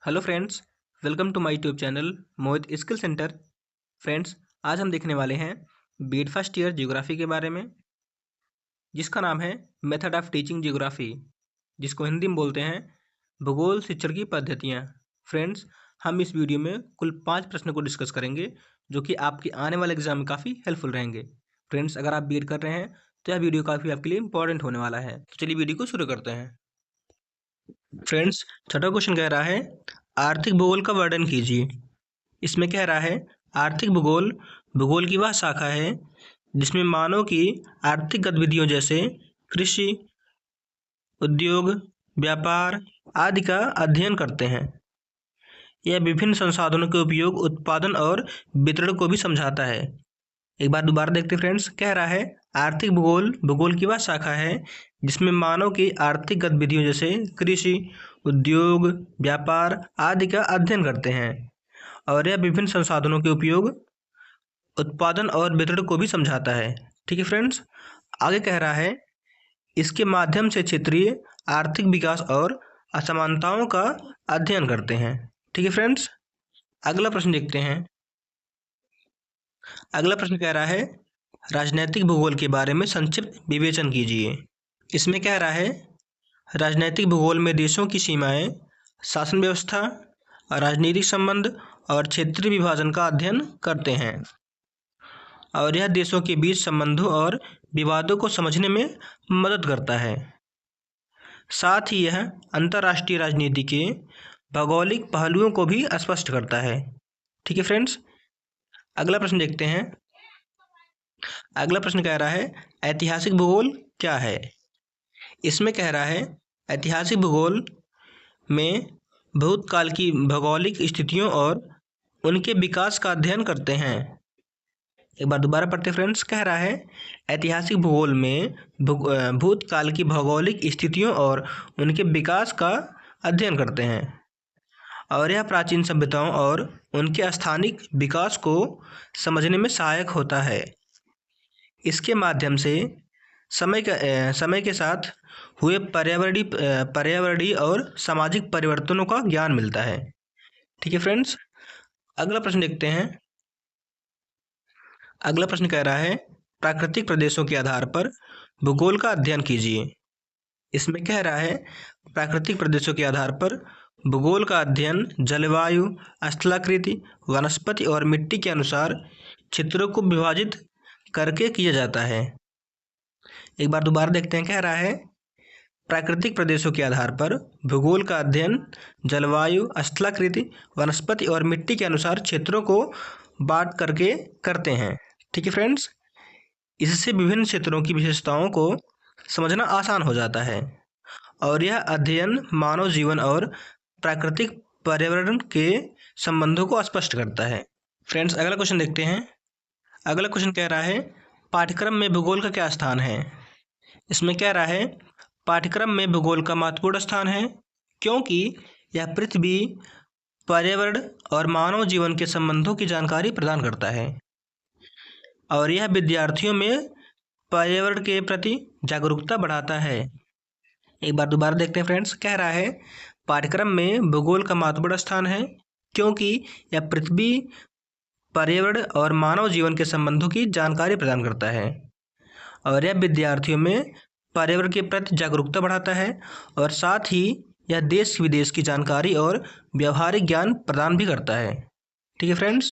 Hello friends, welcome to my YouTube channel Mohit skill centre. Friends, आज हम देखने वाले हैं बीएड फर्स्ट ईयर ज्योग्राफी के बारे में, जिसका नाम है मेथड ऑफ टीचिंग ज्योग्राफी, जिसको हिंदी में बोलते हैं भूगोल शिक्षण की पद्धतियाँ। फ्रेंड्स, हम इस वीडियो में कुल 5 प्रश्नों को डिस्कस करेंगे, जो कि आपके आने वाले एग्जाम में काफ़ी हेल्पफुल रहेंगे। फ्रेंड्स, अगर आप बीएड कर रहे हैं तो यह वीडियो काफ़ी आपके लिए इंपॉर्टेंट होने वाला है। तो चलिए वीडियो को शुरू करते हैं। फ्रेंड्स, छठा क्वेश्चन कह रहा है आर्थिक भूगोल का वर्णन कीजिए। इसमें कह रहा है आर्थिक भूगोल भूगोल की वह शाखा है जिसमें मानव की आर्थिक गतिविधियों जैसे कृषि, उद्योग, व्यापार आदि का अध्ययन करते हैं। यह विभिन्न संसाधनों के उपयोग, उत्पादन और वितरण को भी समझाता है। एक बार दोबारा देखते फ्रेंड्स, कह रहा है आर्थिक भूगोल भूगोल की वह शाखा है जिसमें मानव की आर्थिक गतिविधियों जैसे कृषि, उद्योग, व्यापार आदि का अध्ययन करते हैं और यह विभिन्न संसाधनों के उपयोग, उत्पादन और वितरण को भी समझाता है। ठीक है फ्रेंड्स, आगे कह रहा है इसके माध्यम से क्षेत्रीय आर्थिक विकास और असमानताओं का अध्ययन करते हैं। ठीक है फ्रेंड्स, अगला प्रश्न देखते हैं। अगला प्रश्न कह रहा है राजनैतिक भूगोल के बारे में संक्षिप्त विवेचन कीजिए। इसमें कह रहा है राजनैतिक भूगोल में देशों की सीमाएं, शासन व्यवस्था, राजनीतिक संबंध और क्षेत्रीय विभाजन का अध्ययन करते हैं और यह देशों के बीच संबंधों और विवादों को समझने में मदद करता है। साथ ही यह अंतर्राष्ट्रीय राजनीति के भौगोलिक पहलुओं को भी स्पष्ट करता है। ठीक है फ्रेंड्स, अगला प्रश्न देखते हैं। अगला प्रश्न कह रहा है ऐतिहासिक भूगोल क्या है। इसमें कह रहा है ऐतिहासिक भूगोल में भूतकाल की भौगोलिक स्थितियों और उनके विकास का अध्ययन करते हैं। एक बार दोबारा पढ़ते फ्रेंड्स, कह रहा है ऐतिहासिक भूगोल में भूतकाल की भौगोलिक स्थितियों और उनके विकास का अध्ययन करते हैं और यह प्राचीन सभ्यताओं और उनके स्थानिक विकास को समझने में सहायक होता है। इसके माध्यम से समय के साथ हुए पर्यावरणीय और सामाजिक परिवर्तनों का ज्ञान मिलता है। ठीक है फ्रेंड्स, अगला प्रश्न देखते हैं। अगला प्रश्न कह रहा है प्राकृतिक प्रदेशों के आधार पर भूगोल का अध्ययन कीजिए। इसमें कह रहा है प्राकृतिक प्रदेशों के आधार पर भूगोल का अध्ययन जलवायु, स्थलाकृति, वनस्पति और मिट्टी के अनुसार क्षेत्रों को विभाजित करके किया जाता है। एक बार दोबारा देखते हैं, कह रहा है प्राकृतिक प्रदेशों के आधार पर भूगोल का अध्ययन जलवायु, स्थलाकृति, वनस्पति और मिट्टी के अनुसार क्षेत्रों को बांट करके करते हैं। ठीक है फ्रेंड्स, इससे विभिन्न क्षेत्रों की विशेषताओं को समझना आसान हो जाता है और यह अध्ययन मानव जीवन और प्राकृतिक पर्यावरण के संबंधों को स्पष्ट करता है। फ्रेंड्स, अगला क्वेश्चन देखते हैं। अगला क्वेश्चन कह रहा है पाठ्यक्रम में भूगोल का क्या स्थान है। इसमें कह रहा है पाठ्यक्रम में भूगोल का महत्वपूर्ण स्थान है क्योंकि यह पृथ्वी, पर्यावरण और मानव जीवन के संबंधों की जानकारी प्रदान करता है और यह विद्यार्थियों में पर्यावरण के प्रति जागरूकता बढ़ाता है। एक बार दोबारा देखते हैं फ्रेंड्स, कह रहा है पाठ्यक्रम में भूगोल का महत्वपूर्ण स्थान है क्योंकि यह पृथ्वी, पर्यावरण और मानव जीवन के संबंधों की जानकारी प्रदान करता है और यह विद्यार्थियों में पर्यावरण के प्रति जागरूकता बढ़ाता है और साथ ही यह देश विदेश की जानकारी और व्यवहारिक ज्ञान प्रदान भी करता है। ठीक है फ्रेंड्स,